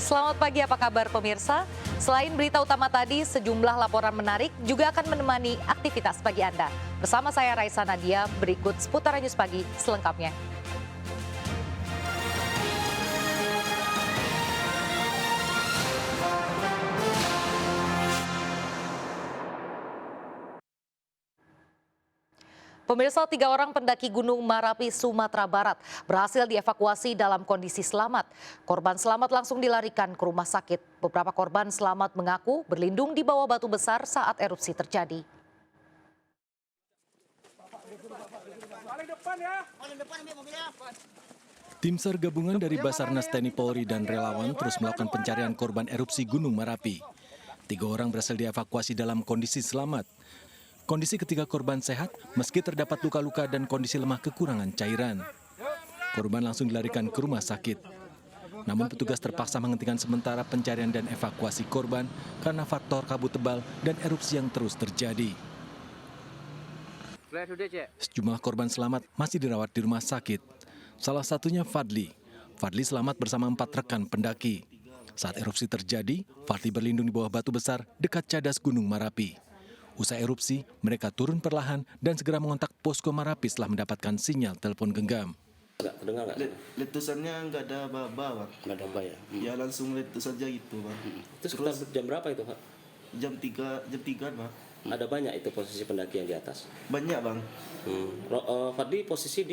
Selamat pagi, apa kabar pemirsa? Selain berita utama tadi, sejumlah laporan menarik juga akan menemani aktivitas pagi Anda. Bersama saya Raisa Nadia, berikut seputaran News Pagi selengkapnya. Pemirsa, 3 orang pendaki Gunung Marapi, Sumatera Barat berhasil dievakuasi dalam kondisi selamat. Korban selamat langsung dilarikan ke rumah sakit. Beberapa korban selamat mengaku berlindung di bawah batu besar saat erupsi terjadi. Tim SAR gabungan dari Basarnas TNI Polri dan relawan terus melakukan pencarian korban erupsi Gunung Marapi. 3 orang berhasil dievakuasi dalam kondisi selamat. Kondisi ketiga korban sehat meski terdapat luka-luka dan kondisi lemah kekurangan cairan. Korban langsung dilarikan ke rumah sakit. Namun petugas terpaksa menghentikan sementara pencarian dan evakuasi korban karena faktor kabut tebal dan erupsi yang terus terjadi. Sejumlah korban selamat masih dirawat di rumah sakit. Salah satunya Fadli. Fadli selamat bersama 4 rekan pendaki. Saat erupsi terjadi, Fadli berlindung di bawah batu besar dekat cadas Gunung Marapi. Usai erupsi, mereka turun perlahan dan segera mengontak posko Marapi setelah mendapatkan sinyal telepon genggam. Letusannya nggak ada apa-apa, Bang. Nggak ada apa ya? Ya langsung letus saja gitu, Bang. Itu sekitar jam berapa itu, Pak? Jam 3, Bang. Ada banyak itu posisi pendaki yang di atas? Banyak, Bang. Fadli posisi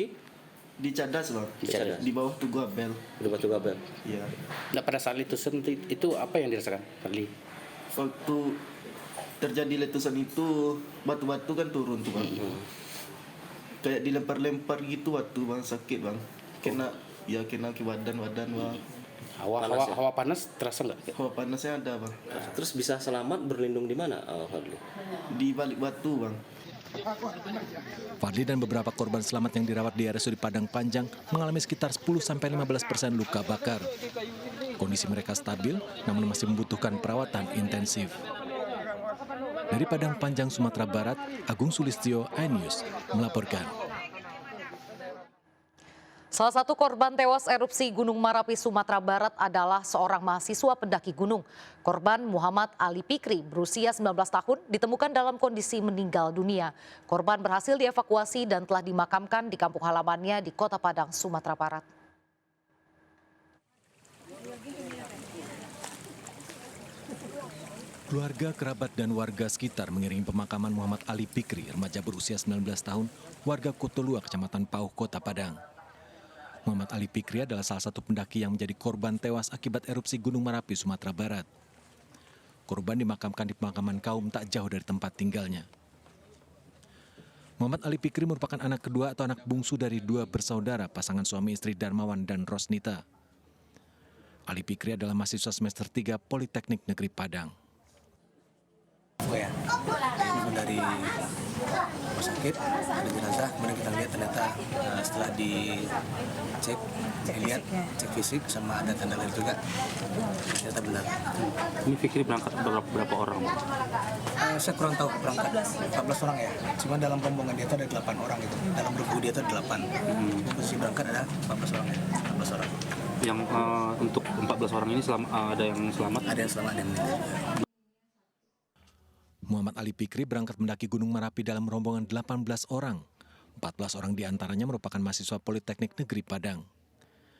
Di cadas, Bang. Di cadas. Di bawah Tugu Abel. di Batu Gabel. Iya. Nah, pada saat letusan itu apa yang dirasakan, Fadli? Waktu terjadi letusan itu batu-batu kan turun tuh, Bang. Kayak dilempar-lempar gitu waktu, Bang, sakit, Bang. Kena ke badan, Bang. Hawa panas terasa nggak? Hawa panasnya ada, Bang. Terus bisa selamat berlindung di mana, Fadli? Di balik batu, Bang. Fadli dan beberapa korban selamat yang dirawat di RSUD Padang Panjang mengalami sekitar 10-15% luka bakar. Kondisi mereka stabil, namun masih membutuhkan perawatan intensif. Dari Padang Panjang, Sumatera Barat, Agung Sulistyo, iNews melaporkan. Salah satu korban tewas erupsi Gunung Marapi, Sumatera Barat adalah seorang mahasiswa pendaki gunung. Korban Muhammad Ali Pikri berusia 19 tahun ditemukan dalam kondisi meninggal dunia. Korban berhasil dievakuasi dan telah dimakamkan di kampung halamannya di Kota Padang, Sumatera Barat. Keluarga, kerabat, dan warga sekitar mengiringi pemakaman Muhammad Ali Pikri, remaja berusia 19 tahun, warga Kotolua, Kecamatan Pauh, Kota Padang. Muhammad Ali Pikri adalah salah satu pendaki yang menjadi korban tewas akibat erupsi Gunung Marapi, Sumatera Barat. Korban dimakamkan di pemakaman kaum tak jauh dari tempat tinggalnya. Muhammad Ali Pikri merupakan anak kedua atau anak bungsu dari 2 bersaudara pasangan suami istri Darmawan dan Rosnita. Ali Pikri adalah mahasiswa semester 3 Politeknik Negeri Padang. Dari rumah sakit ada jenazah, kemudian kita lihat ternyata setelah dicek, cek fisik sama ada tanda lahir juga, ternyata benar. Ini Fikri berangkat berapa orang? Saya kurang tahu berangkat 14 orang ya, cuma dalam rombongan dia itu ada 8 orang gitu, dalam regu dia itu ada 8. Posisi berangkat ada 14 orang ya, 14 orang. Yang untuk 14 orang ini ada yang selamat? Ada yang selamat, ada yang meninggal. Muhammad Ali Pikri berangkat mendaki Gunung Marapi dalam rombongan 18 orang. 14 orang diantaranya merupakan mahasiswa Politeknik Negeri Padang.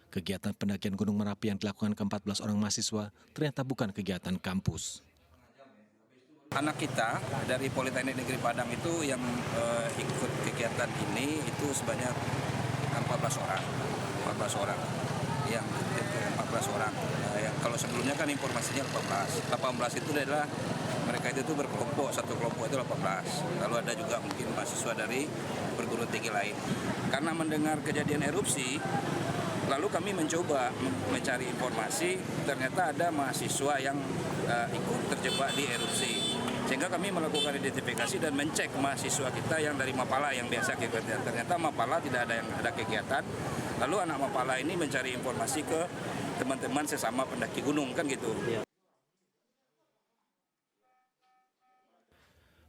Kegiatan pendakian Gunung Marapi yang dilakukan ke 14 orang mahasiswa ternyata bukan kegiatan kampus. Anak kita dari Politeknik Negeri Padang itu yang ikut kegiatan ini itu sebanyak 14 orang. 14 orang. Yang 14 orang. Kalau sebelumnya kan informasinya 18. 18 itu adalah mereka itu berkelompok, satu kelompok itu 18. Lalu ada juga mungkin mahasiswa dari perguruan tinggi lain. Karena mendengar kejadian erupsi, lalu kami mencoba mencari informasi, ternyata ada mahasiswa yang ikut terjebak di erupsi. Sehingga kami melakukan identifikasi dan mencek mahasiswa kita yang dari Mapala yang biasa kegiatan. Ternyata Mapala tidak ada yang ada kegiatan. Lalu anak Mapala ini mencari informasi ke teman-teman sesama pendaki gunung, kan gitu.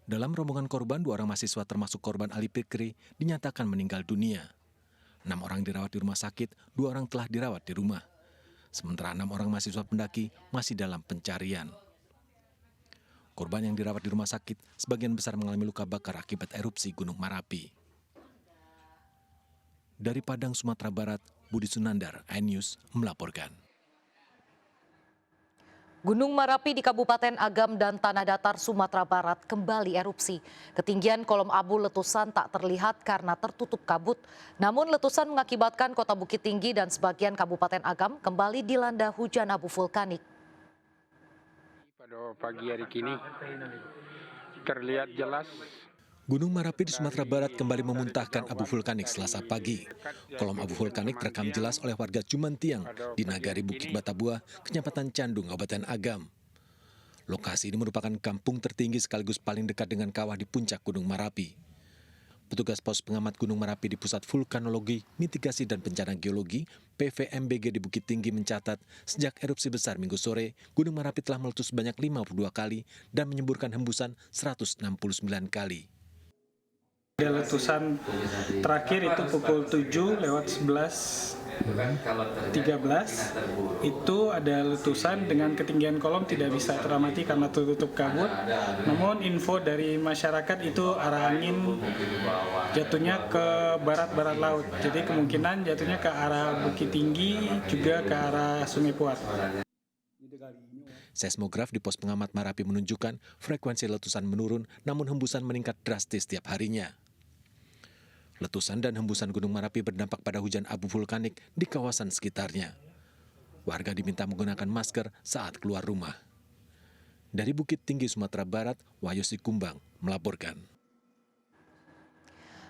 Dalam rombongan korban, 2 orang mahasiswa termasuk korban Ali Pikri dinyatakan meninggal dunia. 6 orang dirawat di rumah sakit, 2 orang telah dirawat di rumah. sementara 6 orang mahasiswa pendaki masih dalam pencarian. Korban yang dirawat di rumah sakit sebagian besar mengalami luka bakar akibat erupsi Gunung Marapi. Dari Padang, Sumatera Barat, Budi Sunandar, iNews melaporkan. Gunung Marapi di Kabupaten Agam dan Tanah Datar, Sumatera Barat kembali erupsi. Ketinggian kolom abu letusan tak terlihat karena tertutup kabut. Namun letusan mengakibatkan kota Bukit Tinggi dan sebagian Kabupaten Agam kembali dilanda hujan abu vulkanik. Pada pagi hari kini terlihat jelas Gunung Marapi di Sumatera Barat kembali memuntahkan abu vulkanik Selasa pagi. Kolom abu vulkanik terekam jelas oleh warga Jumantiang di Nagari Bukit Batabuah, Kecamatan Candung, Kabupaten Agam. Lokasi ini merupakan kampung tertinggi sekaligus paling dekat dengan kawah di puncak Gunung Marapi. Petugas Pos Pengamat Gunung Marapi di Pusat Vulkanologi, Mitigasi dan Bencana Geologi (PVMBG) di Bukit Tinggi mencatat sejak erupsi besar Minggu sore, Gunung Marapi telah meletus sebanyak 52 kali dan menyemburkan hembusan 169 kali. letusan terakhir itu pukul 7:11:13 itu ada letusan dengan ketinggian kolom tidak bisa teramati karena tertutup kabut. Namun info dari masyarakat itu arah angin jatuhnya ke barat-barat laut. Jadi kemungkinan jatuhnya ke arah Bukit Tinggi juga ke arah Sungai Puat. Seismograf di Pos Pengamat Marapi menunjukkan frekuensi letusan menurun namun hembusan meningkat drastis setiap harinya. Letusan dan hembusan Gunung Marapi berdampak pada hujan abu vulkanik di kawasan sekitarnya. Warga diminta menggunakan masker saat keluar rumah. Dari Bukit Tinggi, Sumatera Barat, Wahyu Sikumbang melaporkan.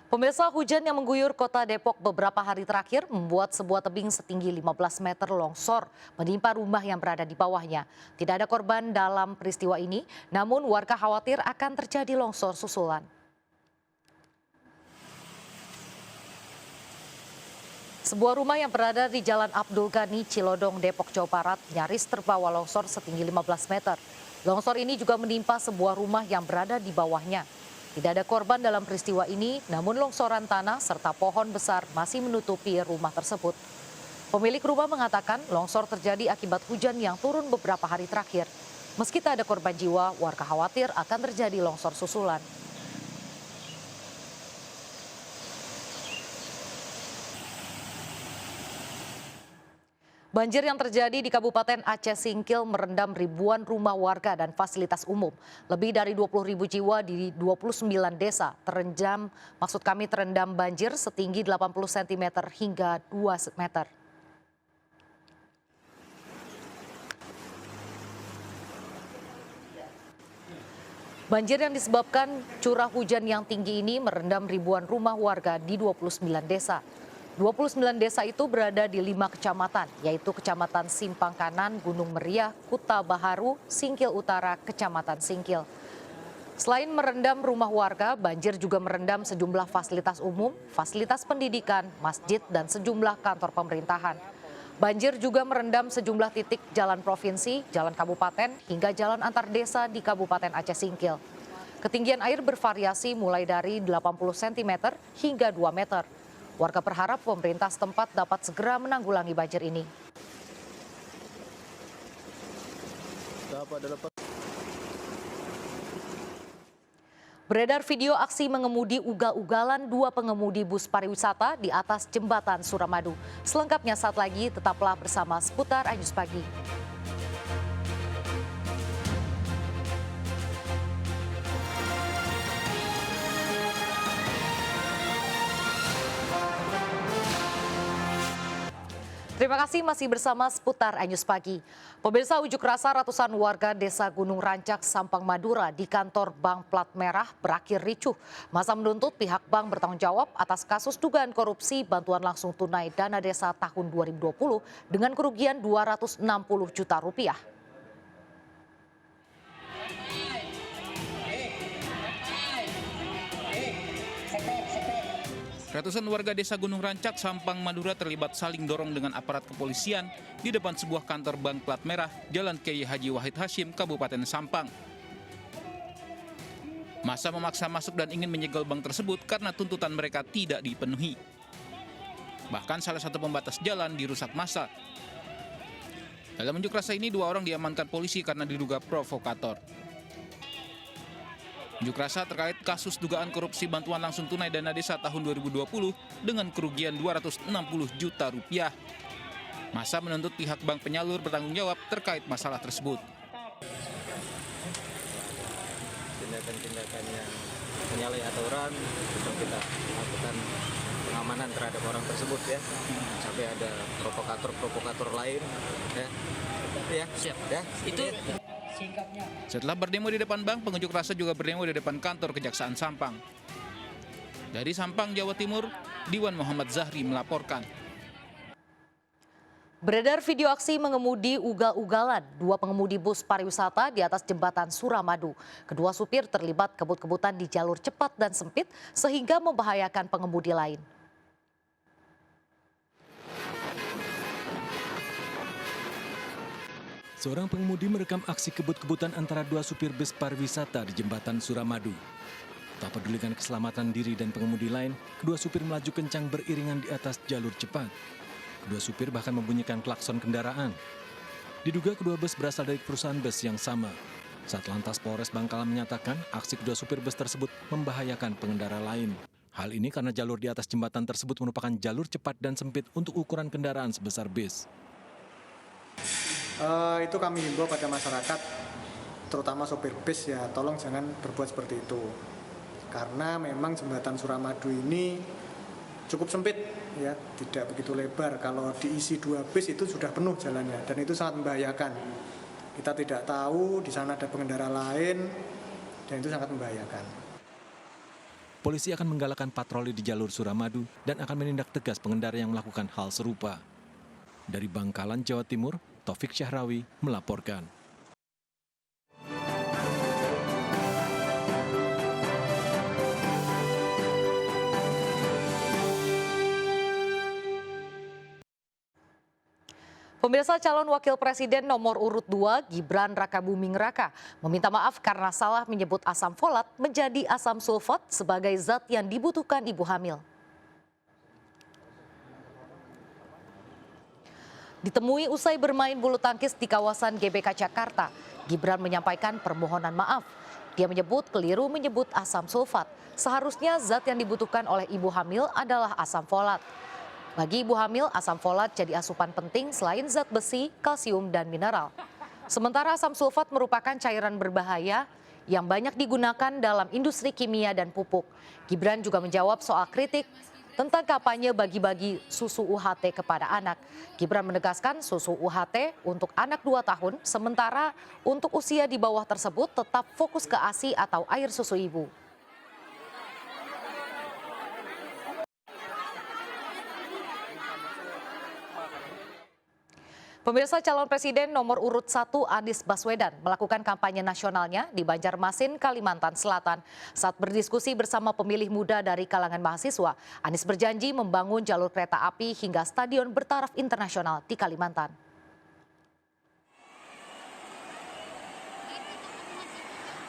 Pemirsa, hujan yang mengguyur kota Depok beberapa hari terakhir membuat sebuah tebing setinggi 15 meter longsor menimpa rumah yang berada di bawahnya. Tidak ada korban dalam peristiwa ini, namun warga khawatir akan terjadi longsor susulan. Sebuah rumah yang berada di Jalan Abdul Ghani, Cilodong, Depok, Jawa Barat nyaris terbawa longsor setinggi 15 meter. Longsor ini juga menimpa sebuah rumah yang berada di bawahnya. Tidak ada korban dalam peristiwa ini, namun longsoran tanah serta pohon besar masih menutupi rumah tersebut. Pemilik rumah mengatakan longsor terjadi akibat hujan yang turun beberapa hari terakhir. Meski tak ada korban jiwa, warga khawatir akan terjadi longsor susulan. Banjir yang terjadi di Kabupaten Aceh Singkil merendam ribuan rumah warga dan fasilitas umum. Lebih dari 20.000 jiwa di 29 desa terendam banjir setinggi 80 cm hingga 2 meter. Banjir yang disebabkan curah hujan yang tinggi ini merendam ribuan rumah warga di 29 desa. 29 desa itu berada di 5 kecamatan, yaitu Kecamatan Simpang Kanan, Gunung Meriah, Kuta Baharu, Singkil Utara, Kecamatan Singkil. Selain merendam rumah warga, banjir juga merendam sejumlah fasilitas umum, fasilitas pendidikan, masjid, dan sejumlah kantor pemerintahan. Banjir juga merendam sejumlah titik jalan provinsi, jalan kabupaten, hingga jalan antar desa di Kabupaten Aceh Singkil. Ketinggian air bervariasi mulai dari 80 cm hingga 2 meter. Warga berharap pemerintah setempat dapat segera menanggulangi banjir ini. Beredar video aksi mengemudi ugal-ugalan 2 pengemudi bus pariwisata di atas jembatan Suramadu. Selengkapnya saat lagi, tetaplah bersama Seputar iNews Pagi. Terima kasih masih bersama Seputar iNews Pagi. Pemirsa, unjuk rasa ratusan warga desa Gunung Rancak, Sampang Madura di kantor Bank Plat Merah berakhir ricuh. Masa menuntut pihak bank bertanggung jawab atas kasus dugaan korupsi bantuan langsung tunai dana desa tahun 2020 dengan kerugian 260 juta rupiah. Ratusan warga desa Gunung Rancak, Sampang Madura terlibat saling dorong dengan aparat kepolisian di depan sebuah kantor Bank Plat Merah, Jalan Kiai Haji Wahid Hashim, Kabupaten Sampang. Massa memaksa masuk dan ingin menyegel bank tersebut karena tuntutan mereka tidak dipenuhi. Bahkan salah satu pembatas jalan dirusak massa. Dalam unjuk rasa ini 2 orang diamankan polisi karena diduga provokator. Unjuk rasa terkait kasus dugaan korupsi bantuan langsung tunai dana desa tahun 2020 dengan kerugian 260 juta rupiah. Massa menuntut pihak bank penyalur bertanggung jawab terkait masalah tersebut. Tindakan-tindakan yang menyalahi aturan untuk kita lakukan pengamanan terhadap orang tersebut ya, sampai ada provokator lain ya. Siap ya. Itu Setelah berdemo di depan bank, pengunjuk rasa juga berdemo di depan kantor Kejaksaan Sampang. Dari Sampang, Jawa Timur, Diwan Muhammad Zahri melaporkan. Beredar video aksi mengemudi ugal-ugalan 2 pengemudi bus pariwisata di atas jembatan Suramadu. Kedua supir terlibat kebut-kebutan di jalur cepat dan sempit sehingga membahayakan pengemudi lain. Seorang pengemudi merekam aksi kebut-kebutan antara 2 supir bus pariwisata di jembatan Suramadu. Tak pedulikan keselamatan diri dan pengemudi lain, kedua supir melaju kencang beriringan di atas jalur cepat. Kedua supir bahkan membunyikan klakson kendaraan. Diduga kedua bus berasal dari perusahaan bus yang sama. Satlantas Polres Bangkalan menyatakan aksi kedua supir bus tersebut membahayakan pengendara lain. Hal ini karena jalur di atas jembatan tersebut merupakan jalur cepat dan sempit untuk ukuran kendaraan sebesar bis. Itu kami himbau pada masyarakat, terutama sopir bis ya, tolong jangan berbuat seperti itu. Karena memang jembatan Suramadu ini cukup sempit ya, tidak begitu lebar. Kalau diisi 2 bis itu sudah penuh jalannya dan itu sangat membahayakan. Kita tidak tahu di sana ada pengendara lain dan itu sangat membahayakan. Polisi akan menggalakkan patroli di jalur Suramadu dan akan menindak tegas pengendara yang melakukan hal serupa. Dari Bangkalan, Jawa Timur, Taufik Syahrawi melaporkan. Pemirsa, calon wakil presiden nomor urut 2 Gibran Rakabuming Raka meminta maaf karena salah menyebut asam folat menjadi asam sulfat sebagai zat yang dibutuhkan ibu hamil. Ditemui usai bermain bulu tangkis di kawasan GBK Jakarta, Gibran menyampaikan permohonan maaf. Dia menyebut keliru menyebut asam sulfat. Seharusnya zat yang dibutuhkan oleh ibu hamil adalah asam folat. Bagi ibu hamil, asam folat jadi asupan penting selain zat besi, kalsium, dan mineral. Sementara asam sulfat merupakan cairan berbahaya yang banyak digunakan dalam industri kimia dan pupuk. Gibran juga menjawab soal kritik tentang kampanye bagi-bagi susu UHT kepada anak. Gibran menegaskan susu UHT untuk anak 2 tahun, sementara untuk usia di bawah tersebut tetap fokus ke ASI atau air susu ibu. Pemirsa, calon presiden nomor urut 1 Anies Baswedan melakukan kampanye nasionalnya di Banjarmasin, Kalimantan Selatan. Saat berdiskusi bersama pemilih muda dari kalangan mahasiswa, Anies berjanji membangun jalur kereta api hingga stadion bertaraf internasional di Kalimantan.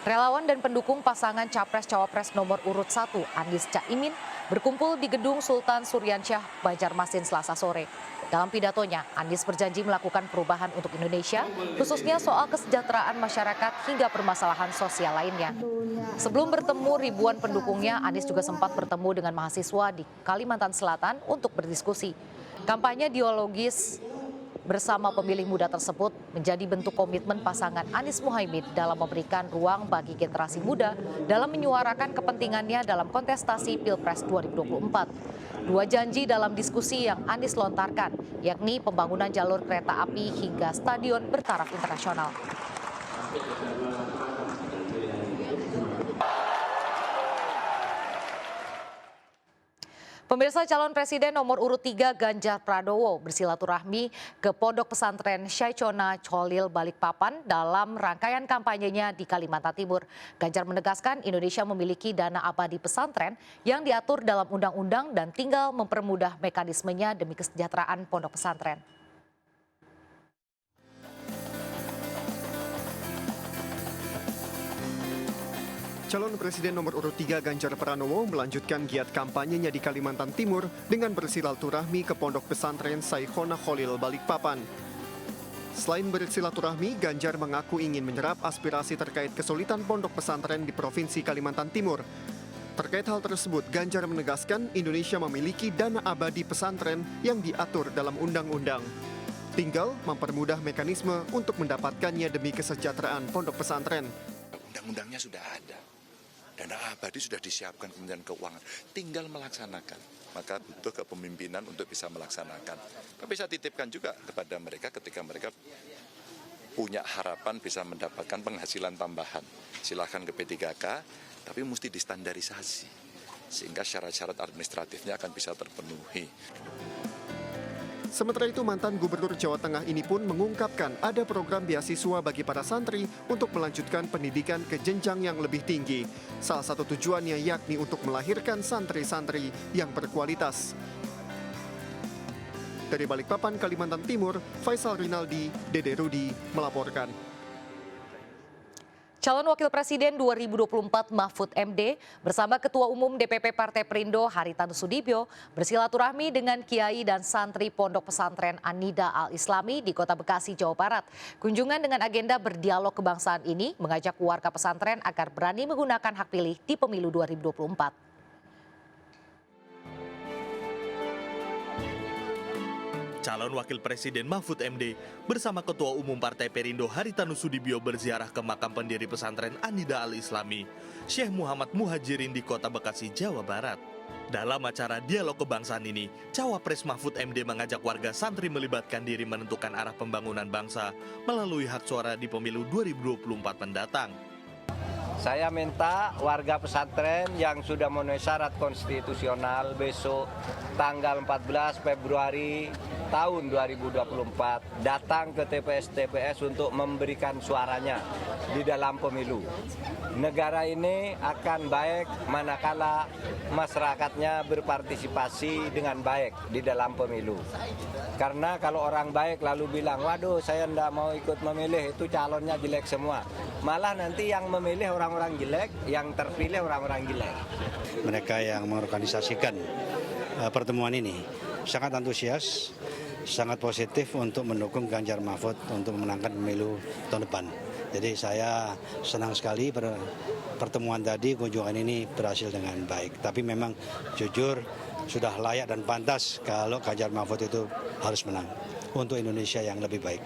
Relawan dan pendukung pasangan Capres-Cawapres nomor urut 1 Anies Caimin berkumpul di Gedung Sultan Suryansyah, Banjarmasin Selasa sore. Dalam pidatonya, Anies berjanji melakukan perubahan untuk Indonesia, khususnya soal kesejahteraan masyarakat hingga permasalahan sosial lainnya. Sebelum bertemu ribuan pendukungnya, Anies juga sempat bertemu dengan mahasiswa di Kalimantan Selatan untuk berdiskusi. Kampanye dialogis bersama pemilih muda tersebut menjadi bentuk komitmen pasangan Anies Muhaimin dalam memberikan ruang bagi generasi muda dalam menyuarakan kepentingannya dalam kontestasi Pilpres 2024. 2 janji dalam diskusi yang Anies lontarkan, yakni pembangunan jalur kereta api hingga stadion bertaraf internasional. Pemirsa, calon presiden nomor urut 3 Ganjar Pranowo bersilaturahmi ke Pondok Pesantren Syaicona Cholil Balikpapan dalam rangkaian kampanyenya di Kalimantan Timur. Ganjar menegaskan Indonesia memiliki dana abadi pesantren yang diatur dalam undang-undang dan tinggal mempermudah mekanismenya demi kesejahteraan pondok pesantren. Calon Presiden nomor urut 3 Ganjar Pranowo melanjutkan giat kampanyenya di Kalimantan Timur dengan bersilaturahmi ke Pondok Pesantren Syaicona Cholil Balikpapan. Selain bersilaturahmi, Ganjar mengaku ingin menyerap aspirasi terkait kesulitan pondok pesantren di Provinsi Kalimantan Timur. Terkait hal tersebut, Ganjar menegaskan Indonesia memiliki dana abadi pesantren yang diatur dalam undang-undang. Tinggal mempermudah mekanisme untuk mendapatkannya demi kesejahteraan pondok pesantren. Undang-undangnya sudah ada. Dana abadi sudah disiapkan Kementerian Keuangan. Tinggal melaksanakan. Maka butuh kepemimpinan untuk bisa melaksanakan. Tapi saya titipkan juga kepada mereka ketika mereka punya harapan bisa mendapatkan penghasilan tambahan. Silakan ke P3K, tapi mesti distandarisasi. Sehingga syarat-syarat administratifnya akan bisa terpenuhi. Sementara itu, mantan Gubernur Jawa Tengah ini pun mengungkapkan ada program beasiswa bagi para santri untuk melanjutkan pendidikan ke jenjang yang lebih tinggi. Salah satu tujuannya yakni untuk melahirkan santri-santri yang berkualitas. Dari Balikpapan, Kalimantan Timur, Faisal Rinaldi, Dede Rudi melaporkan. Calon Wakil Presiden 2024 Mahfud MD bersama Ketua Umum DPP Partai Perindo Haritanu Sudibyo bersilaturahmi dengan Kiai dan santri Pondok Pesantren An-Nida Al-Islami di Kota Bekasi, Jawa Barat. Kunjungan dengan agenda berdialog kebangsaan ini mengajak warga pesantren agar berani menggunakan hak pilih di pemilu 2024. Calon Wakil Presiden Mahfud MD bersama Ketua Umum Partai Perindo Haritanu Sudibyo berziarah ke makam pendiri pesantren An-Nida Al-Islami, Syekh Muhammad Muhajirin di Kota Bekasi, Jawa Barat. Dalam acara dialog kebangsaan ini, Cawapres Mahfud MD mengajak warga santri melibatkan diri menentukan arah pembangunan bangsa melalui hak suara di pemilu 2024 mendatang. Saya minta warga pesantren yang sudah memenuhi syarat konstitusional besok tanggal 14 Februari tahun 2024 datang ke TPS-TPS untuk memberikan suaranya di dalam pemilu. Negara ini akan baik manakala masyarakatnya berpartisipasi dengan baik di dalam pemilu. Karena kalau orang baik lalu bilang, waduh saya tidak mau ikut memilih, itu calonnya jelek semua. Malah nanti yang memilih orang-orang jelek, yang terpilih orang-orang jelek. Mereka yang mengorganisasikan pertemuan ini sangat antusias, sangat positif untuk mendukung Ganjar Mahfud untuk memenangkan pemilu tahun depan. Jadi saya senang sekali pertemuan tadi, kunjungan ini berhasil dengan baik. Tapi memang jujur sudah layak dan pantas kalau Ganjar Mahfud itu harus menang untuk Indonesia yang lebih baik.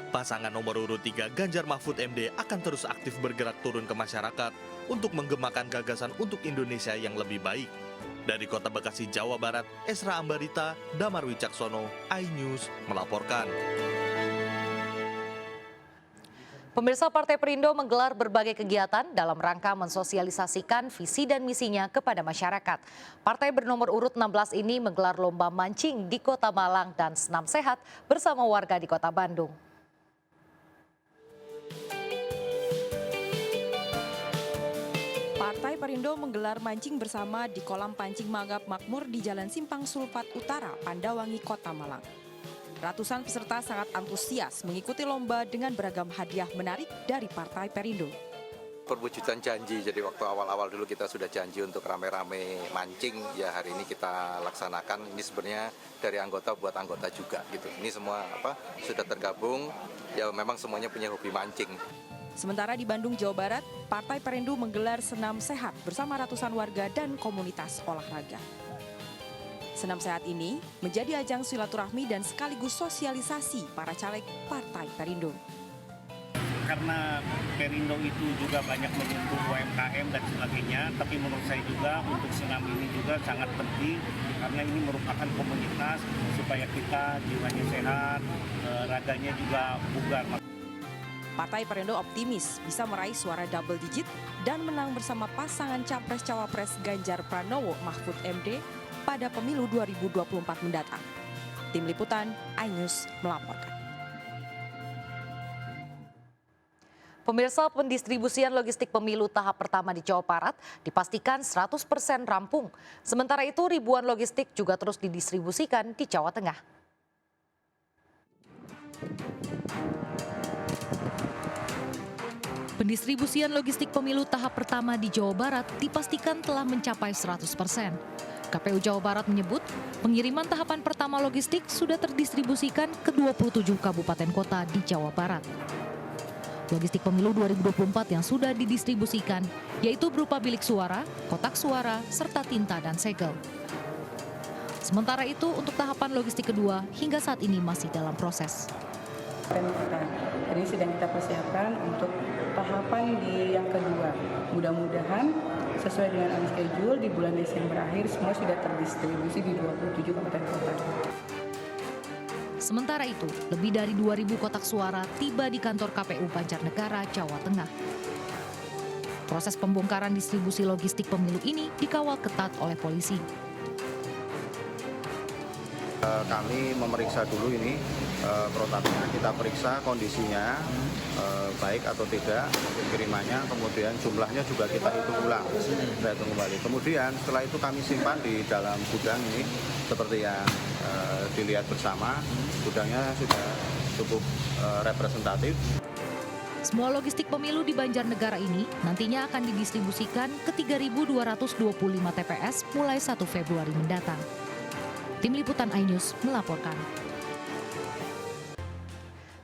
Pasangan nomor urut 3 Ganjar Mahfud MD akan terus aktif bergerak turun ke masyarakat untuk menggemakan gagasan untuk Indonesia yang lebih baik. Dari Kota Bekasi, Jawa Barat, Esra Ambarita, Damar Wicaksono, iNews melaporkan. Pemirsa, Partai Perindo menggelar berbagai kegiatan dalam rangka mensosialisasikan visi dan misinya kepada masyarakat. Partai bernomor urut 16 ini menggelar lomba mancing di Kota Malang dan senam sehat bersama warga di Kota Bandung. Partai Perindo menggelar mancing bersama di kolam pancing Magap Makmur di Jalan Simpang Sulfat Utara, Pandawangi, Kota Malang. Ratusan peserta sangat antusias mengikuti lomba dengan beragam hadiah menarik dari Partai Perindo. Perwujudan janji, jadi waktu awal-awal dulu kita sudah janji untuk rame-rame mancing, ya hari ini kita laksanakan. Ini sebenarnya dari anggota buat anggota juga gitu. Ini semua sudah tergabung, ya memang semuanya punya hobi mancing. Sementara di Bandung, Jawa Barat, Partai Perindo menggelar senam sehat bersama ratusan warga dan komunitas olahraga. Senam sehat ini menjadi ajang silaturahmi dan sekaligus sosialisasi para caleg Partai Perindo. Karena Perindo itu juga banyak menyentuh UMKM dan sebagainya, tapi menurut saya juga untuk senam ini juga sangat penting karena ini merupakan komunitas supaya kita jiwanya sehat, raganya juga bugar. Partai Perindo optimis bisa meraih suara double digit dan menang bersama pasangan Capres-Cawapres Ganjar Pranowo Mahfud MD pada pemilu 2024 mendatang. Tim Liputan, iNews melaporkan. Pemirsa, pendistribusian logistik pemilu tahap pertama di Jawa Barat dipastikan 100% rampung. Sementara itu ribuan logistik juga terus didistribusikan di Jawa Tengah. Pendistribusian logistik pemilu tahap pertama di Jawa Barat dipastikan telah mencapai 100%. KPU Jawa Barat menyebut pengiriman tahapan pertama logistik sudah terdistribusikan ke 27 kabupaten kota di Jawa Barat. Logistik pemilu 2024 yang sudah didistribusikan yaitu berupa bilik suara, kotak suara, serta tinta dan segel. Sementara itu untuk tahapan logistik kedua hingga saat ini masih dalam proses. Ini sedang kita persiapkan untuk tahapan di yang kedua. Mudah-mudahan sesuai dengan schedule di bulan Desember akhir semua sudah terdistribusi di 27 kabupaten kota. Sementara itu, lebih dari 2.000 kotak suara tiba di kantor KPU Banjarnegara, Jawa Tengah. Proses pembongkaran distribusi logistik pemilu ini dikawal ketat oleh polisi. Kami memeriksa dulu ini protapnya, kita periksa kondisinya baik atau tidak kirimannya, kemudian jumlahnya juga kita hitung ulang, kita hitung kembali. Kemudian setelah itu kami simpan di dalam gudang ini seperti yang dilihat bersama, gudangnya sudah cukup representatif. Semua logistik pemilu di Banjarnegara ini nantinya akan didistribusikan ke 3.225 TPS mulai 1 Februari mendatang. Tim Liputan iNews melaporkan.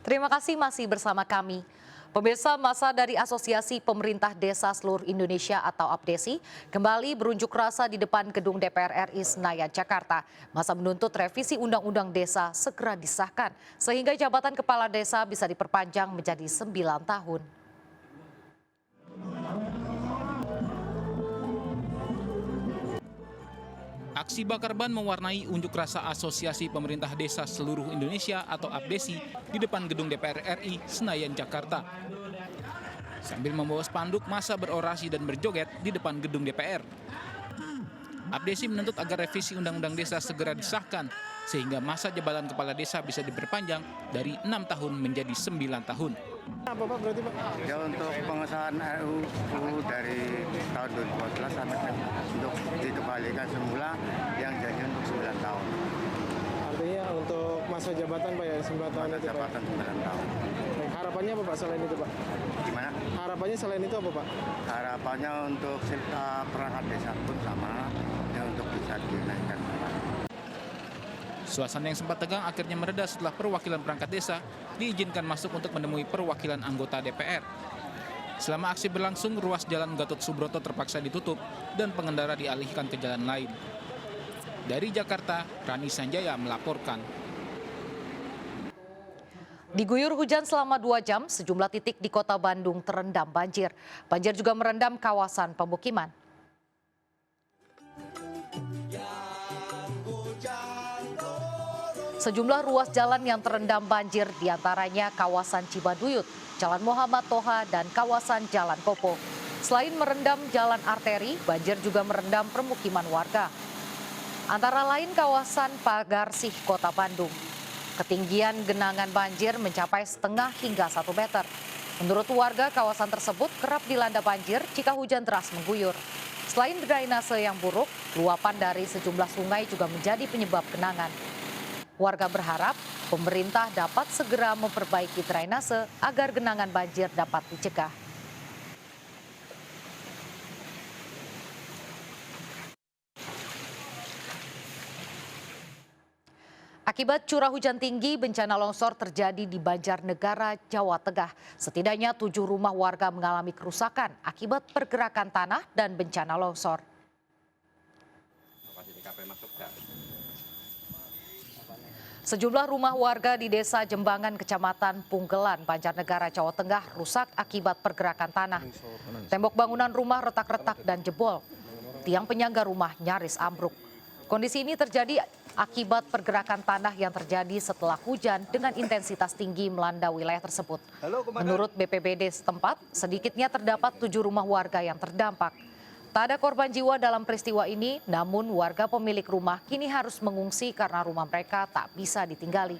Terima kasih masih bersama kami. Pemirsa, masa dari Asosiasi Pemerintah Desa Seluruh Indonesia atau APDESI kembali berunjuk rasa di depan gedung DPR RI Senayan, Jakarta. Masa menuntut revisi Undang-Undang Desa segera disahkan sehingga jabatan kepala desa bisa diperpanjang menjadi 9 tahun. Aksi bakar ban mewarnai unjuk rasa Asosiasi Pemerintah Desa Seluruh Indonesia atau APDESI di depan gedung DPR RI Senayan, Jakarta. Sambil membawa spanduk, massa berorasi dan berjoget di depan gedung DPR. APDESI menuntut agar revisi Undang-Undang Desa segera disahkan sehingga masa jabatan kepala desa bisa diperpanjang dari 6 tahun menjadi 9 tahun. Apa Pak berarti Pak? Ya untuk pengesahan RUU dari tahun 2014 sampai untuk dikembalikan semula yang jadi untuk 9 tahun. Artinya untuk masa jabatan Pak ya 9 tahun itu Pak? Jabatan 9 tahun. Baik, harapannya apa Pak selain itu Pak? Gimana? Harapannya selain itu apa Pak? Harapannya untuk perangkat desa pun sama, ya untuk bisa dinaikkan. Suasana yang sempat tegang akhirnya mereda setelah perwakilan perangkat desa diizinkan masuk untuk menemui perwakilan anggota DPR. Selama aksi berlangsung, ruas Jalan Gatot Subroto terpaksa ditutup dan pengendara dialihkan ke jalan lain. Dari Jakarta, Rani Sanjaya melaporkan. Diguyur hujan selama 2 jam, sejumlah titik di kota Bandung terendam banjir. Banjir juga merendam kawasan pemukiman. Sejumlah ruas jalan yang terendam banjir diantaranya kawasan Cibaduyut, Jalan Muhammad Toha, dan kawasan Jalan Kopo. Selain merendam jalan arteri, banjir juga merendam permukiman warga. Antara lain kawasan Pagarsih, Kota Bandung. Ketinggian genangan banjir mencapai setengah hingga 1 meter. Menurut warga, kawasan tersebut kerap dilanda banjir jika hujan deras mengguyur. Selain drainase yang buruk, luapan dari sejumlah sungai juga menjadi penyebab genangan. Warga berharap pemerintah dapat segera memperbaiki drainase agar genangan banjir dapat dicegah. Akibat curah hujan tinggi, bencana longsor terjadi di Banjarnegara, Jawa Tengah. Setidaknya 7 rumah warga mengalami kerusakan akibat pergerakan tanah dan bencana longsor. Sejumlah rumah warga di Desa Jembangan, Kecamatan Punggelan, Banjarnegara, Jawa Tengah rusak akibat pergerakan tanah. Tembok bangunan rumah retak-retak dan jebol. Tiang penyangga rumah nyaris ambruk. Kondisi ini terjadi akibat pergerakan tanah yang terjadi setelah hujan dengan intensitas tinggi melanda wilayah tersebut. Menurut BPBD setempat, sedikitnya terdapat 7 rumah warga yang terdampak. Tak ada korban jiwa dalam peristiwa ini, namun warga pemilik rumah kini harus mengungsi karena rumah mereka tak bisa ditinggali.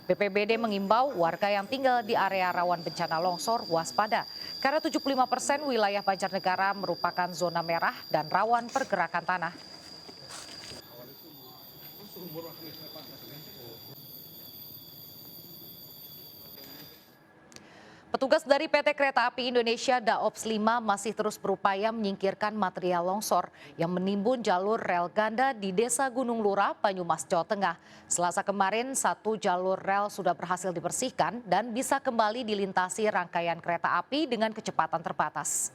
BPBD mengimbau warga yang tinggal di area rawan bencana longsor waspada, karena 75% wilayah Banjarnegara merupakan zona merah dan rawan pergerakan tanah. Petugas dari PT Kereta Api Indonesia Daops 5 masih terus berupaya menyingkirkan material longsor yang menimbun jalur rel ganda di Desa Gunung Lurah, Banyumas, Jawa Tengah. Selasa kemarin, 1 jalur rel sudah berhasil dibersihkan dan bisa kembali dilintasi rangkaian kereta api dengan kecepatan terbatas.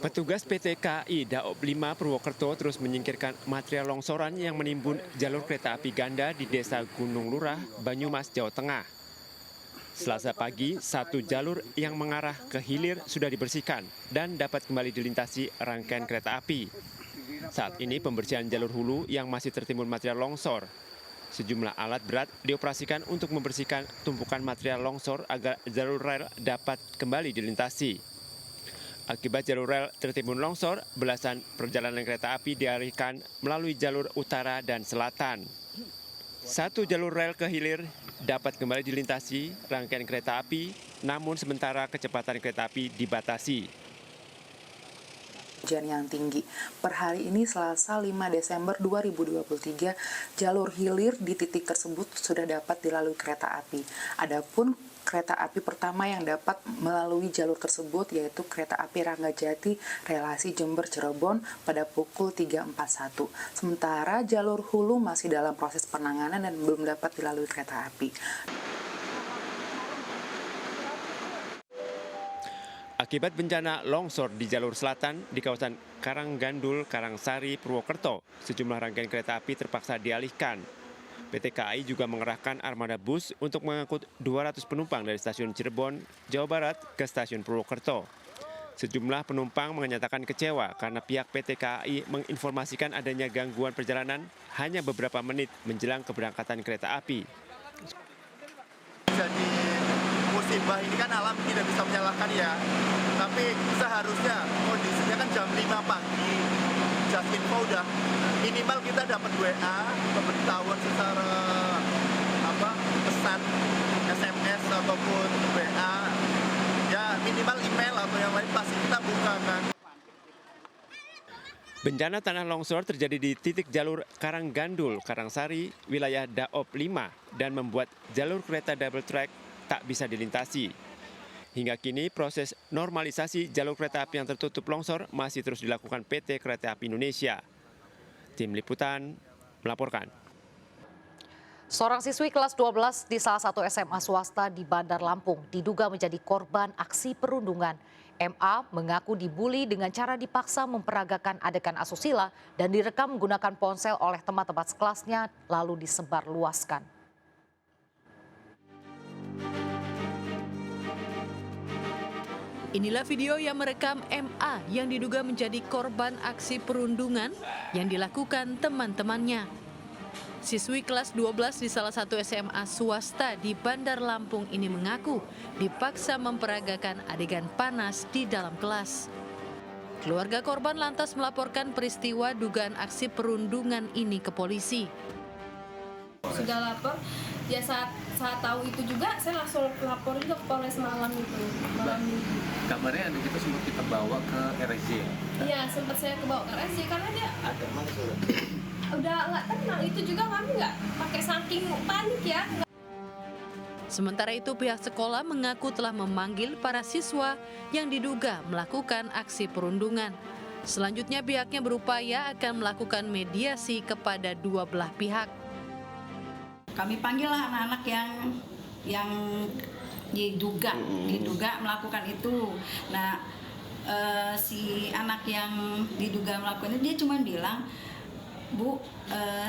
Petugas PT KAI Daops 5 Purwokerto terus menyingkirkan material longsoran yang menimbun jalur kereta api ganda di Desa Gunung Lurah, Banyumas, Jawa Tengah. Selasa pagi, 1 jalur yang mengarah ke hilir sudah dibersihkan dan dapat kembali dilintasi rangkaian kereta api. Saat ini pembersihan jalur hulu yang masih tertimbun material longsor. Sejumlah alat berat dioperasikan untuk membersihkan tumpukan material longsor agar jalur rel dapat kembali dilintasi. Akibat jalur rel tertimbun longsor, belasan perjalanan kereta api dialihkan melalui jalur utara dan selatan. 1 jalur rel ke hilir dapat kembali dilintasi rangkaian kereta api, namun sementara kecepatan kereta api dibatasi. Hujan yang tinggi. Per hari ini Selasa 5 Desember 2023, jalur hilir di titik tersebut sudah dapat dilalui kereta api. Adapun kereta api pertama yang dapat melalui jalur tersebut yaitu kereta api Ranggajati relasi Jember Cirebon pada pukul 3.41. Sementara jalur hulu masih dalam proses penanganan dan belum dapat dilalui kereta api. Akibat bencana longsor di jalur selatan di kawasan Karanggandul, Karangsari, Purwokerto, sejumlah rangkaian kereta api terpaksa dialihkan. PT KAI juga mengerahkan armada bus untuk mengangkut 200 penumpang dari stasiun Cirebon, Jawa Barat ke stasiun Purwokerto. Sejumlah penumpang menyatakan kecewa karena pihak PT KAI menginformasikan adanya gangguan perjalanan hanya beberapa menit menjelang keberangkatan kereta api. Jadi musibah ini kan alam tidak bisa menyalahkan ya, tapi seharusnya kondisinya kan jam 5 pagi. Jasinfo udah minimal kita dapat WA, pemberitahuan secara pesan SMS ataupun WA, ya minimal email atau yang lain pasti kita buka kan. Bencana tanah longsor terjadi di titik jalur Karanggandul, Karangsari, wilayah Daops 5 dan membuat jalur kereta double track tak bisa dilintasi. Hingga kini proses normalisasi jalur kereta api yang tertutup longsor masih terus dilakukan PT Kereta Api Indonesia. Tim Liputan melaporkan. Seorang siswi kelas 12 di salah satu SMA swasta di Bandar Lampung diduga menjadi korban aksi perundungan. MA mengaku dibully dengan cara dipaksa memperagakan adegan asusila dan direkam menggunakan ponsel oleh teman-teman sekelasnya lalu disebarluaskan. Inilah video yang merekam MA yang diduga menjadi korban aksi perundungan yang dilakukan teman-temannya. Siswi kelas 12 di salah satu SMA swasta di Bandar Lampung ini mengaku dipaksa memperagakan adegan panas di dalam kelas. Keluarga korban lantas melaporkan peristiwa dugaan aksi perundungan ini ke polisi. Sudah lapor, ya saat tahu itu juga saya langsung laporin ke Polres malam itu, malam minggu. Kabarnya anak itu sempat kita bawa ke RSJ. Iya, sempat saya bawa ke RSJ karena dia Ada mana surat? Udah nggak tenang, itu juga kami nggak pakai saking panik ya. Sementara itu pihak sekolah mengaku telah memanggil para siswa yang diduga melakukan aksi perundungan. Selanjutnya pihaknya berupaya akan melakukan mediasi kepada dua belah pihak. Kami panggillah anak-anak yang diduga melakukan itu. Nah, si anak yang diduga melakukan itu dia cuma bilang, Bu,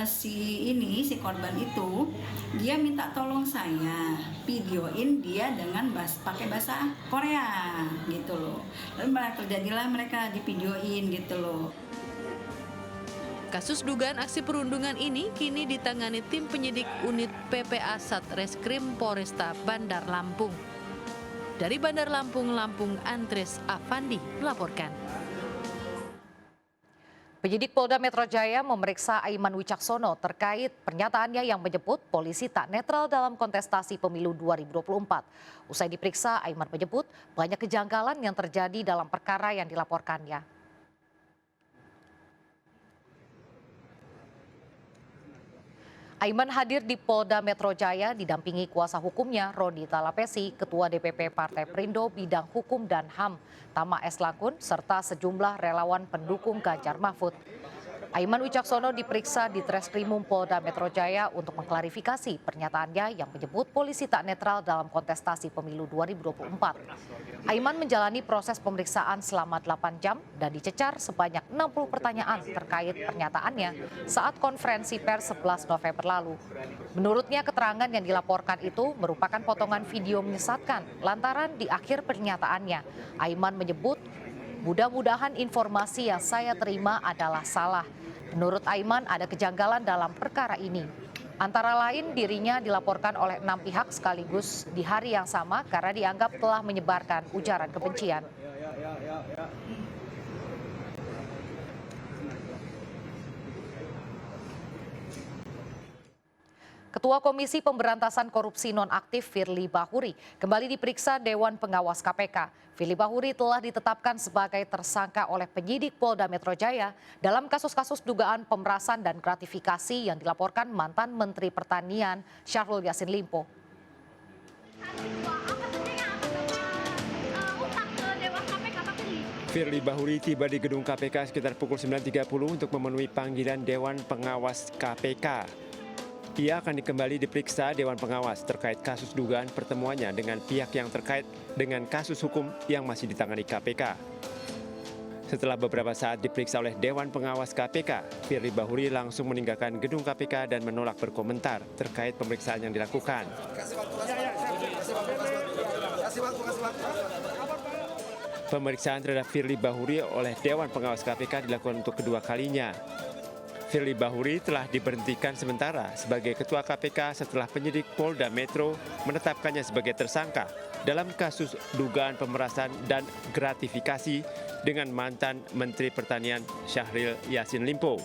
si korban itu dia minta tolong saya videoin dia dengan pakai bahasa Korea gitu loh. Lalu terjadilah mereka divideoin gitu loh. Kasus dugaan aksi perundungan ini kini ditangani tim penyidik unit PPA Satreskrim Polresta Bandar Lampung. Dari Bandar Lampung, Andres Afandi melaporkan. Penyidik Polda Metro Jaya memeriksa Aiman Wicaksono terkait pernyataannya yang menyebut polisi tak netral dalam kontestasi pemilu 2024. Usai diperiksa, Aiman menyebut banyak kejanggalan yang terjadi dalam perkara yang dilaporkannya. Aiman hadir di Polda Metro Jaya didampingi kuasa hukumnya Roni Talapesi, Ketua DPP Partai Perindo Bidang Hukum dan HAM, Tama S. Langkun, serta sejumlah relawan pendukung Ganjar Mahfud. Aiman Wicaksono diperiksa di Treskrimum Polda Metro Jaya untuk mengklarifikasi pernyataannya yang menyebut polisi tak netral dalam kontestasi pemilu 2024. Aiman menjalani proses pemeriksaan selama 8 jam dan dicecar sebanyak 60 pertanyaan terkait pernyataannya saat konferensi pers 11 November lalu. Menurutnya keterangan yang dilaporkan itu merupakan potongan video menyesatkan lantaran di akhir pernyataannya Aiman menyebut, mudah-mudahan informasi yang saya terima adalah salah. Menurut Aiman ada kejanggalan dalam perkara ini. Antara lain dirinya dilaporkan oleh 6 pihak sekaligus di hari yang sama karena dianggap telah menyebarkan ujaran kebencian. Ketua Komisi Pemberantasan Korupsi Nonaktif Firly Bahuri kembali diperiksa Dewan Pengawas KPK. Firly Bahuri telah ditetapkan sebagai tersangka oleh penyidik Polda Metro Jaya dalam kasus-kasus dugaan pemerasan dan gratifikasi yang dilaporkan mantan Menteri Pertanian Syahrul Yassin Limpo. Firly Bahuri tiba di gedung KPK sekitar pukul 9.30 untuk memenuhi panggilan Dewan Pengawas KPK. Ia akan kembali diperiksa Dewan Pengawas terkait kasus dugaan pertemuannya dengan pihak yang terkait dengan kasus hukum yang masih ditangani KPK. Setelah beberapa saat diperiksa oleh Dewan Pengawas KPK, Firly Bahuri langsung meninggalkan gedung KPK dan menolak berkomentar terkait pemeriksaan yang dilakukan. Pemeriksaan terhadap Firly Bahuri oleh Dewan Pengawas KPK dilakukan untuk kedua kalinya. Firly Bahuri telah diberhentikan sementara sebagai Ketua KPK setelah penyidik Polda Metro menetapkannya sebagai tersangka dalam kasus dugaan pemerasan dan gratifikasi dengan mantan Menteri Pertanian Syahrul Yassin Limpo.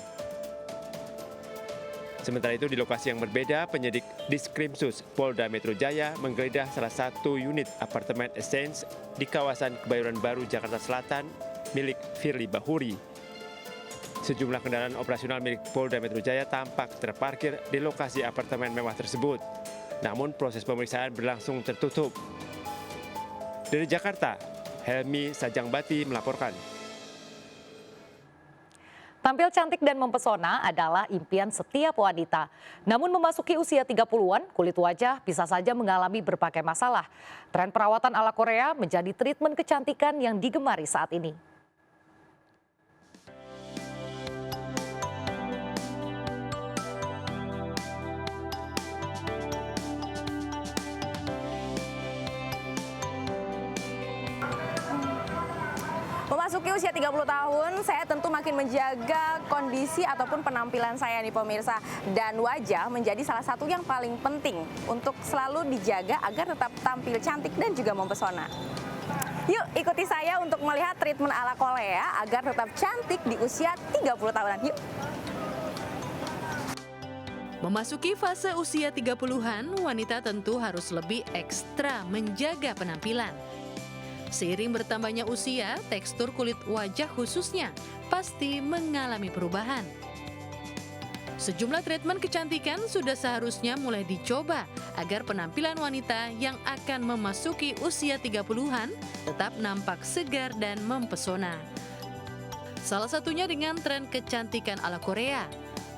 Sementara itu di lokasi yang berbeda, penyidik Diskrimsus Polda Metro Jaya menggeledah salah satu unit apartemen Essence di kawasan Kebayoran Baru, Jakarta Selatan milik Firly Bahuri. Sejumlah kendaraan operasional milik Polda Metro Jaya tampak terparkir di lokasi apartemen mewah tersebut. Namun proses pemeriksaan berlangsung tertutup. Dari Jakarta, Helmi Sajangbati melaporkan. Tampil cantik dan mempesona adalah impian setiap wanita. Namun memasuki usia 30-an, kulit wajah bisa saja mengalami berbagai masalah. Tren perawatan ala Korea menjadi treatment kecantikan yang digemari saat ini. Memasuki usia 30 tahun, saya tentu makin menjaga kondisi ataupun penampilan saya nih pemirsa. Dan wajah menjadi salah satu yang paling penting untuk selalu dijaga agar tetap tampil cantik dan juga mempesona. Yuk ikuti saya untuk melihat treatment ala Korea agar tetap cantik di usia 30 tahunan. Yuk. Memasuki fase usia 30-an, wanita tentu harus lebih ekstra menjaga penampilan. Seiring bertambahnya usia, tekstur kulit wajah khususnya pasti mengalami perubahan. Sejumlah treatment kecantikan sudah seharusnya mulai dicoba agar penampilan wanita yang akan memasuki usia 30-an tetap nampak segar dan mempesona. Salah satunya dengan tren kecantikan ala Korea.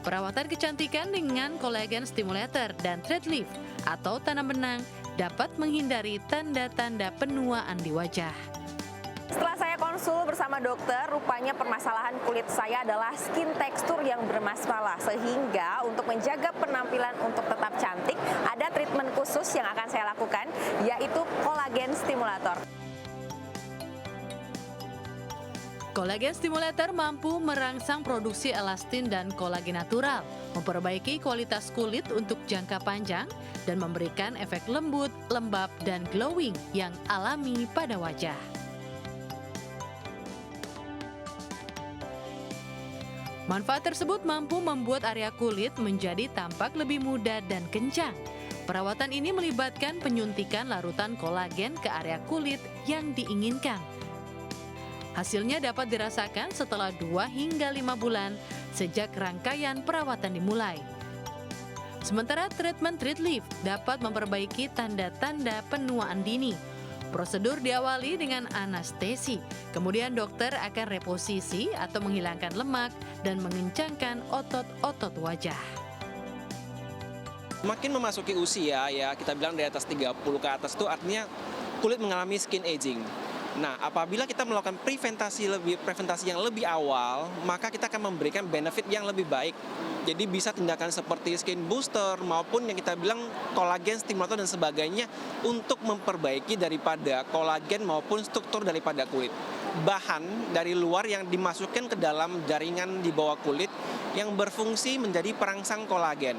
Perawatan kecantikan dengan kolagen stimulator dan thread lift atau tanam benang dapat menghindari tanda-tanda penuaan di wajah. Setelah saya konsul bersama dokter, rupanya permasalahan kulit saya adalah skin tekstur yang bermasalah. Sehingga untuk menjaga penampilan untuk tetap cantik, ada treatment khusus yang akan saya lakukan, yaitu kolagen stimulator. Kolagen stimulator mampu merangsang produksi elastin dan kolagen natural, memperbaiki kualitas kulit untuk jangka panjang, dan memberikan efek lembut, lembab, dan glowing yang alami pada wajah. Manfaat tersebut mampu membuat area kulit menjadi tampak lebih muda dan kencang. Perawatan ini melibatkan penyuntikan larutan kolagen ke area kulit yang diinginkan. Hasilnya dapat dirasakan setelah 2 hingga 5 bulan sejak rangkaian perawatan dimulai. Sementara treatment treat lift dapat memperbaiki tanda-tanda penuaan dini. Prosedur diawali dengan anestesi, kemudian dokter akan reposisi atau menghilangkan lemak dan mengencangkan otot-otot wajah. Makin memasuki usia ya, kita bilang di atas 30 ke atas itu artinya kulit mengalami skin aging. Nah, apabila kita melakukan preventasi yang lebih awal, maka kita akan memberikan benefit yang lebih baik. Jadi bisa tindakan seperti skin booster maupun yang kita bilang kolagen stimulator dan sebagainya untuk memperbaiki daripada kolagen maupun struktur daripada kulit. Bahan dari luar yang dimasukkan ke dalam jaringan di bawah kulit yang berfungsi menjadi perangsang kolagen.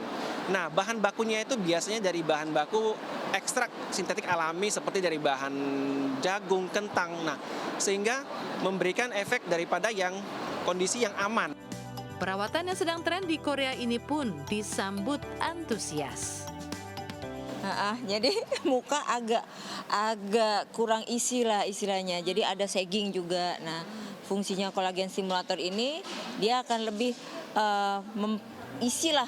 Nah, bahan bakunya itu biasanya dari bahan baku ekstrak sintetik alami seperti dari bahan jagung, kentang. Nah, sehingga memberikan efek daripada yang kondisi yang aman. Perawatan yang sedang tren di Korea ini pun disambut antusias. Jadi muka agak kurang isi lah istilahnya. Jadi ada sagging juga. Nah, fungsinya kolagen stimulator ini dia akan lebih isi lah.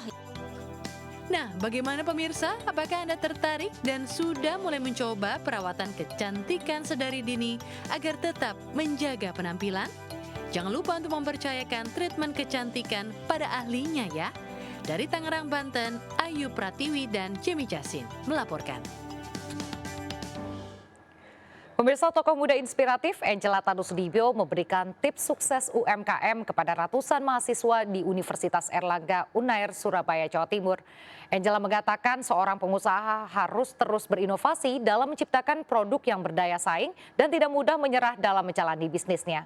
Nah, bagaimana pemirsa? Apakah Anda tertarik dan sudah mulai mencoba perawatan kecantikan sedari dini agar tetap menjaga penampilan? Jangan lupa untuk mempercayakan treatment kecantikan pada ahlinya ya. Dari Tangerang, Banten, Ayu Pratiwi dan Jemi Jasin melaporkan. Pemirsa, tokoh muda inspiratif Angela Tanusudibio memberikan tips sukses UMKM kepada ratusan mahasiswa di Universitas Airlangga Unair, Surabaya, Jawa Timur. Angela mengatakan seorang pengusaha harus terus berinovasi dalam menciptakan produk yang berdaya saing dan tidak mudah menyerah dalam menjalani bisnisnya.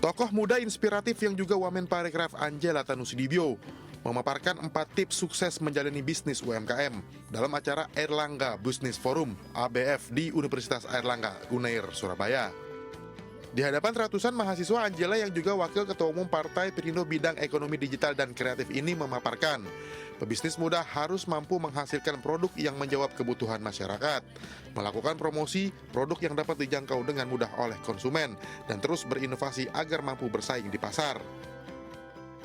Tokoh muda inspiratif yang juga Wamen Parekraf Angela Tanusudibio memaparkan 4 tips sukses menjalani bisnis UMKM dalam acara Airlangga Business Forum ABF di Universitas Airlangga Unair, Surabaya. Di hadapan ratusan mahasiswa, Angela yang juga Wakil Ketua Umum Partai Perindo Bidang Ekonomi Digital dan Kreatif ini memaparkan, pebisnis muda harus mampu menghasilkan produk yang menjawab kebutuhan masyarakat, melakukan promosi produk yang dapat dijangkau dengan mudah oleh konsumen, dan terus berinovasi agar mampu bersaing di pasar.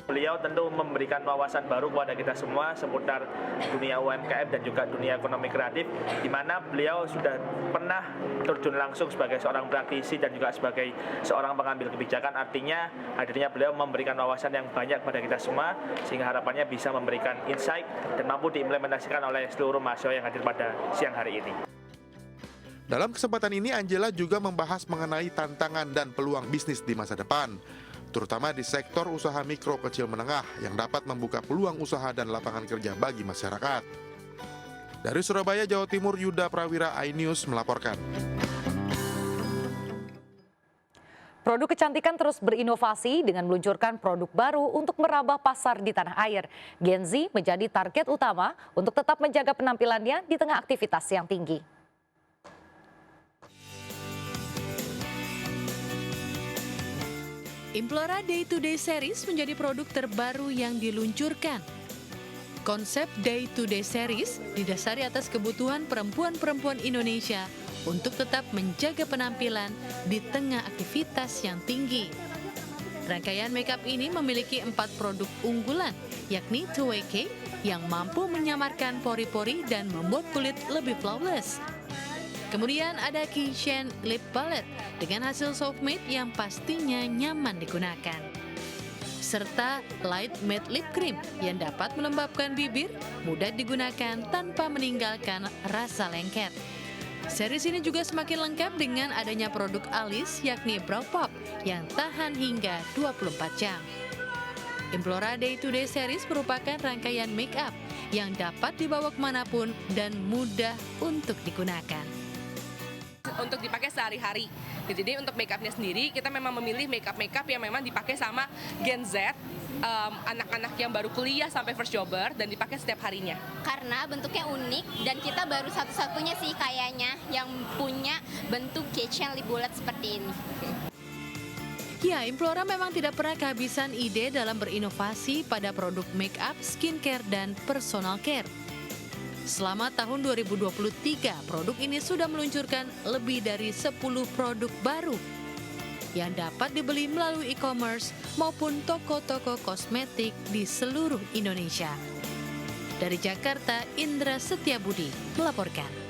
Beliau tentu memberikan wawasan baru kepada kita semua seputar dunia UMKM dan juga dunia ekonomi kreatif, di mana beliau sudah pernah terjun langsung sebagai seorang praktisi dan juga sebagai seorang pengambil kebijakan. Artinya hadirnya beliau memberikan wawasan yang banyak kepada kita semua, sehingga harapannya bisa memberikan insight dan mampu diimplementasikan oleh seluruh mahasiswa yang hadir pada siang hari ini. Dalam kesempatan ini, Angela juga membahas mengenai tantangan dan peluang bisnis di masa depan, terutama di sektor usaha mikro kecil menengah yang dapat membuka peluang usaha dan lapangan kerja bagi masyarakat. Dari Surabaya, Jawa Timur, Yuda Prawira, iNews melaporkan. Produk kecantikan terus berinovasi dengan meluncurkan produk baru untuk merambah pasar di tanah air. Gen Z menjadi target utama untuk tetap menjaga penampilannya di tengah aktivitas yang tinggi. Implora Day to Day Series menjadi produk terbaru yang diluncurkan. Konsep Day to Day Series didasari atas kebutuhan perempuan-perempuan Indonesia untuk tetap menjaga penampilan di tengah aktivitas yang tinggi. Rangkaian makeup ini memiliki 4 produk unggulan, yakni 2WK yang mampu menyamarkan pori-pori dan membuat kulit lebih flawless. Kemudian ada Kitchen Lip Palette dengan hasil soft matte yang pastinya nyaman digunakan. Serta Light Matte Lip Cream yang dapat melembabkan bibir, mudah digunakan tanpa meninggalkan rasa lengket. Series ini juga semakin lengkap dengan adanya produk alis yakni Brow Pop yang tahan hingga 24 jam. Implora Day to Day Series merupakan rangkaian make up yang dapat dibawa kemanapun dan mudah untuk digunakan. Untuk dipakai sehari-hari. Jadi untuk makeupnya sendiri kita memang memilih makeup yang memang dipakai sama Gen Z, anak-anak yang baru kuliah sampai first jobber dan dipakai setiap harinya. Karena bentuknya unik dan kita baru satu-satunya sih kayaknya yang punya bentuk kitchen lip bullet seperti ini. Ya, Implora memang tidak pernah kehabisan ide dalam berinovasi pada produk make up, skincare, dan personal care. Selama tahun 2023, produk ini sudah meluncurkan lebih dari 10 produk baru. yang dapat dibeli melalui e-commerce maupun toko-toko kosmetik di seluruh Indonesia. Dari Jakarta, Indra Setiabudi melaporkan.